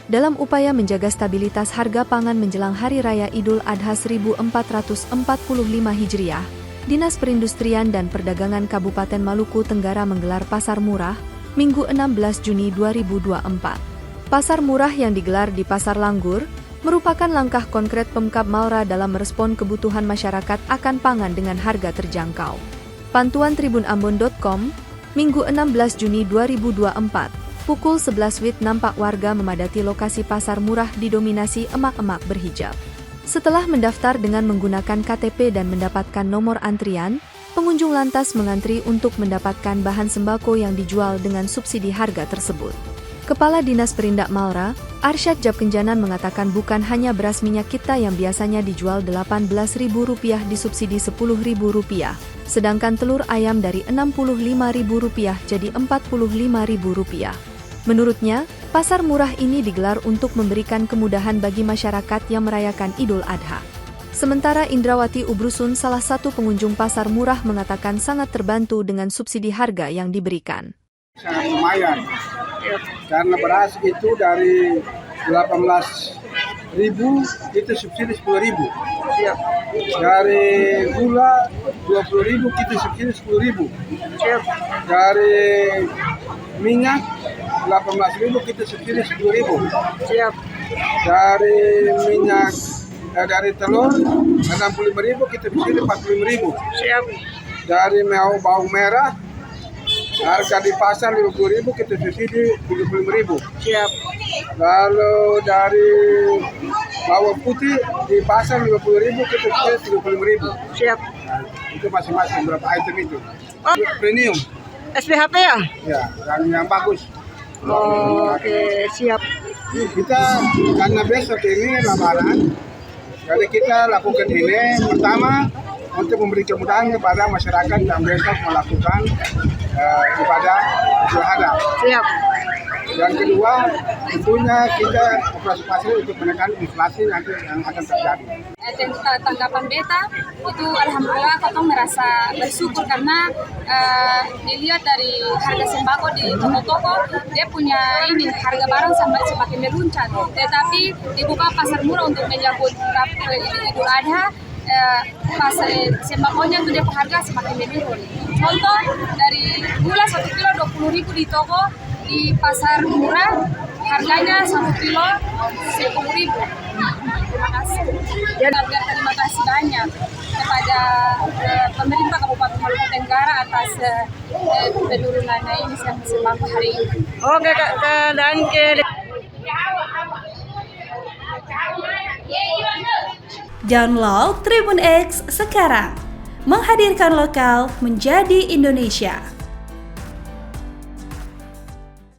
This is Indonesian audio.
Dalam upaya menjaga stabilitas harga pangan menjelang Hari Raya Idul Adha 1445 Hijriah, Dinas Perindustrian dan Perdagangan Kabupaten Maluku Tenggara menggelar Pasar Murah, Minggu 16 Juni 2024. Pasar murah yang digelar di Pasar Langgur merupakan langkah konkret Pemkab Malra dalam merespon kebutuhan masyarakat akan pangan dengan harga terjangkau. Pantuan tribunambon.com, Minggu 16 Juni 2024, pukul 11 WIB nampak warga memadati lokasi pasar murah didominasi emak-emak berhijab. Setelah mendaftar dengan menggunakan KTP dan mendapatkan nomor antrian, pengunjung lantas mengantri untuk mendapatkan bahan sembako yang dijual dengan subsidi harga tersebut. Kepala Dinas Perindak Malra, Arsyad Jabkenjanan mengatakan bukan hanya beras minyak kita yang biasanya dijual Rp18.000 disubsidi Rp10.000, sedangkan telur ayam dari Rp65.000 jadi Rp45.000. Menurutnya, pasar murah ini digelar untuk memberikan kemudahan bagi masyarakat yang merayakan Idul Adha. Sementara Indrawati Ubrusun, salah satu pengunjung pasar murah, mengatakan sangat terbantu dengan subsidi harga yang diberikan. Sangat lumayan, karena beras itu dari 18.000 itu subsidi 10.000. Dari gula 20.000 kita subsidi 10.000. Dari minyak 18.000 kita subsidi 10.000. Dari minyak dari telur 65.000 kita subsidi 45.000. Dari bawang merah harga di pasar 50.000 kita subsidi 35.000. Lalu dari bawang putih di pasar 50.000 kita subsidi 35.000. Itu masing-masing berapa item itu. Premium. SPHP ya? Ya, yang bagus. Oke, siap. Kita karena besok ini Lebaran, jadi kita lakukan ini pertama untuk memberi kemudahan kepada masyarakat yang besok melakukan ibadah Idul Adha. Siap. Yang kedua, tentunya kita operasi pasar untuk menekan inflasi nanti yang akan terjadi. Tanggapan beta itu alhamdulillah kita merasa bersyukur karena dilihat dari harga sembako di toko-toko dia punya ini harga barang semakin meluncat. Tetapi dibuka pasar murah untuk menyambut Idul Adha, pasar sembakonya itu dia harga semakin menurun. Contoh dari gula 1 kilo 20.000 di toko, di pasar murah harganya 1 kilo 10.000. Terima kasih. Terima kasih banyak kepada pemerintah Kabupaten Maluku Tenggara atas penurunan ini sembako hari ini. Oke, keadaan Download Tribun X sekarang, menghadirkan lokal menjadi Indonesia.